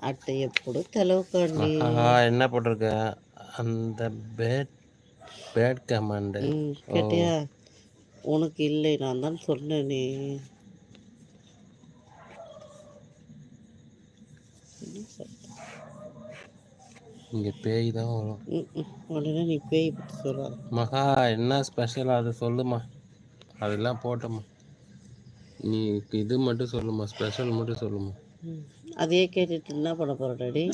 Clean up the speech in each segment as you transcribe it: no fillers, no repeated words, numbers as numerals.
అట్ట ఎప్పుడు తెలవకండి. என்ன போட்டிருக்க அந்த பேட் பேட் கமாண்டு. ஓ கேட்டியா? உனக்கு இல்லை, நான் தான் சொன்னேனே. இங்கே பேய் தான் வரும். உடனே நீ பேய் பற்றி சொல்லாத. மகா என்ன ஸ்பெஷல் அது சொல்லுமா, அதெல்லாம் போட்டோம்மா. நீ இது மட்டும் சொல்லுமா, ஸ்பெஷல் மட்டும் சொல்லுமா. அதையே கேட்டுட்டு என்ன பண்ண போகிற டாடி?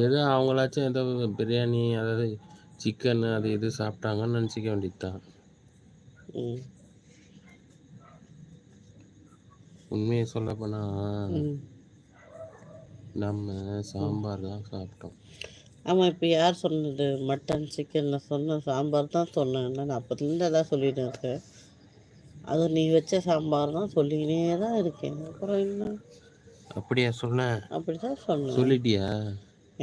ஏதோ அவங்களாச்சும் ஏதோ பிரியாணி, அதாவது சிக்கன் அது இது சாப்பிட்டாங்கன்னு நினச்சிக்க வேண்டியது தான். உண்மையை சொல்ல போனால் நம்ம சாம்பார் தான் சாப்பிட்டோம். ஆமாம், இப்போ யார் சொன்னது? மட்டன் சிக்கன் நான் சொன்ன சாம்பார் தான் சொன்னேன். நான் அப்போதுலேருந்து அதான் சொல்லிட்டு இருக்கேன். அது நீ வச்ச சாம்பார் தான் சொல்லிக்கினே தான் இருக்கேன். அப்புறம் என்ன? அப்படியா சொன்னேன்? அப்படி தான் சொன்னேன். சொல்லிட்டியா?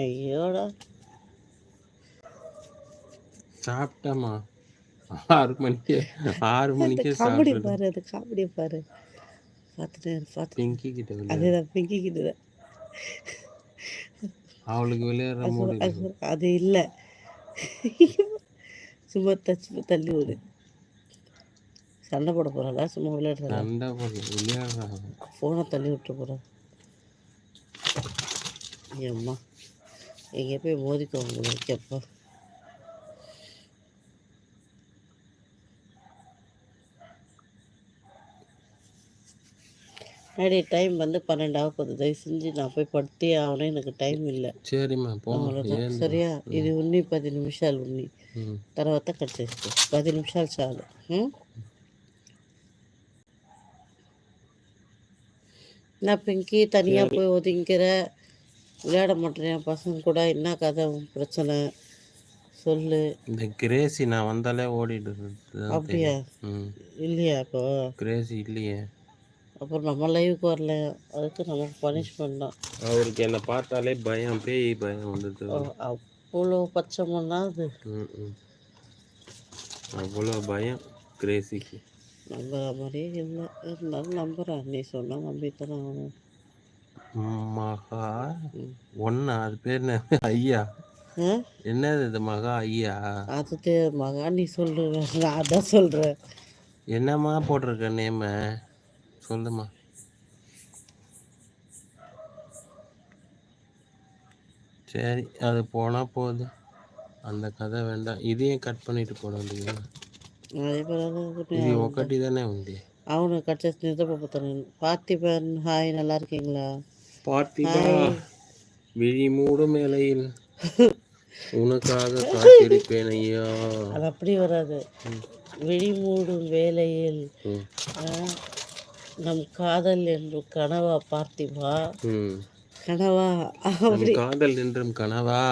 ஐயோடா, சாப்பிட்டேம்மா 6 மணிக்கு காமெடி பாரு, அது காமெடி பாரு. பார்த்துட்டு பிங்கி கிட்ட அதுதான் பிங்கி கிட்ட அவளுக்கு விளையாடுற மூடு அது இல்லை. சும்மா தள்ளி விடு. சண்டை போட போகிறாளா? சும்மா விளையாடுறா? சண்டை போட விளையாடுறா. ஃபோனை தள்ளி விட்டு போகிறா. ஏம்மா எங்கே போய் மோதிக்கோங்க வைக்கப்பா. டாடி டைம் வந்து 12 ஆக போகுது. தயவு செஞ்சு நான் போய் படுத்தே ஆகணும், எனக்கு டைம் இல்லை. சரிம்மா అவ்வளோதான், சரியா? ఇది ఉన్ని 10 నిమిషాలు ఉన్ని, తర్వాత కట్ చేసుకో. 10 నిమిషాలు చాలు. நான் பிங்கி தனியாக போய் ஒதுங்கிக்கிற, விளையாட மாட்டேன் பசங்க கூட. என்ன கதை பிரச்சனை சொல்லு. இந்த கிரேசி நான் வந்தாலே ஓடிடுது. அப்படியா? இல்லையா? அப்போ கிரேசி இல்லையே. அப்புறம் நம்ம லைவுக்கு வரல, அதுக்கு நமக்கு பனிஷ்மெண்ட் தான். அவருக்கு என்னை பார்த்தாலே பயம், பேய் பயம் வந்துடுது. அவ்வளோ பச்சைமண்ணா அது? அவ்வளோ பயம் கிரேசிக்கு. நம்புற மாதிரியே இல்லை, இருந்தாலும் நம்புகிறேன். நீ சொன்னால் நம்பித்தானே ஆகணும். மகா ஒன்னா, அது பேர் என்ன? ஐயா என்னது இது? மகா ஐயா அது மகா நீ சொல்லு, நான் அதான் சொல்கிறேன். என்னம்மா போட்டிருக்க நேம சொல்லுமா. சரி, அது போனால் போகுது, அந்த கதை வேண்டாம். இதையும் கட் பண்ணிட்டு போட முடியுமா? ఇది ఒకటి தானே ఉంది. అవును, కట్ చేసి నిద్రపోతాను. பார்த்திபன் ஹாய், நல்லா இருக்கீங்களா? பார்த்திபா விழி மூடும் வேளையில் உனக்காக காத்திருப்பேன் ஐயா. அது அப்படி வராது. விழி மூடும் வேளையில் நம் காதல் என்றும் கனவா பார்த்திபா? கனவா? அப்படி காதல் என்றும் கனவா?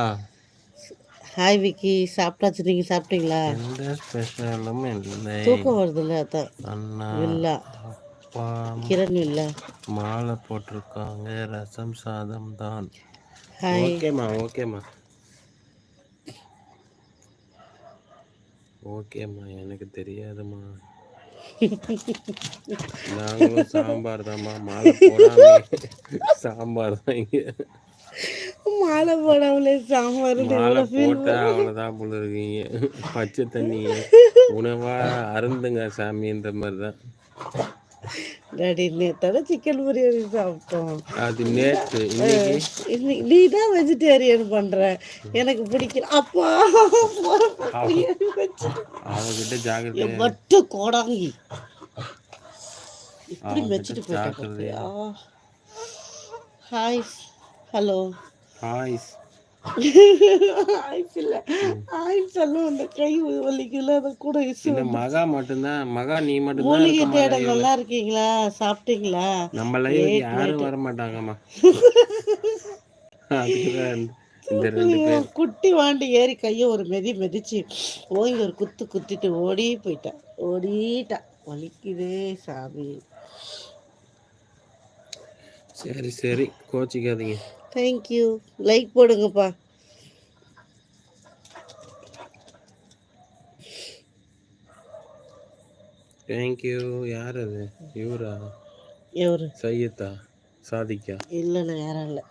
ஹாய் விக்கி, சாப்பிட்டாச்சு. நீங்கள் சாப்பிட்டீங்களா? எந்த ஸ்பெஷலும் இல்லை. தூக்கம் வருதுல்ல, அதான். அண்ணா இல்லை, அப்பா கிரண் இல்லை, மாலை போட்டிருக்காங்க, ரசம் சாதம் தான். ஹாய். ஓகேம்மா ஓகேம்மா ஓகேம்மா, எனக்கு தெரியாதும்மா. நாங்களும் சாம்பார் தான்மா, மாலை போடாம சாம்பார் தான். இங்கே மாலை போடாமலே சாம்பார். மாலை போட்டா அவ்வளோதான் போல இருக்கீங்க. பச்சை தண்ணி உணவா அருந்துங்க சாமின்ற மாதிரி தான். டாடி நேத்தான சிக்கன் பிரியாணி சாப்பிட்டோம். அது நேற்று. இன்னைக்கு நீ தான் வெஜிடேரியன் பண்ற, எனக்கு பிடிக்கல. அப்பா அவகிட்ட ஜாக்கிரதை, மட்டும் கோடாங்கி இப்படி வச்சுட்டு போயிட்டா. ஹாய், ஹலோ, ஹாய் அந்த கை வலிக்கல, அதை கூட மகா மட்டும்தான். மகா நீ மட்டும் மூலிகை தேட நல்லா இருக்கீங்களா? சாப்பிட்டீங்களா? நம்ம லைவ் யாரும் வர மாட்டாங்கம்மா. குட்டி வாண்டி ஏறி கையை ஒரு மிதிச்சு ஓங்கி ஒரு குத்திட்டு ஓடிட்டா. வலிக்குதே சாமி. சரி கோச்சிக்காதீங்க. தேங்க்யூ. லைக் போடுங்கப்பா. தேங்க்யூ. யார் அது? இவரா? எவரு? சையத்தா? சாதிக்கா? இல்லைண்ணா, யாரும் இல்லை.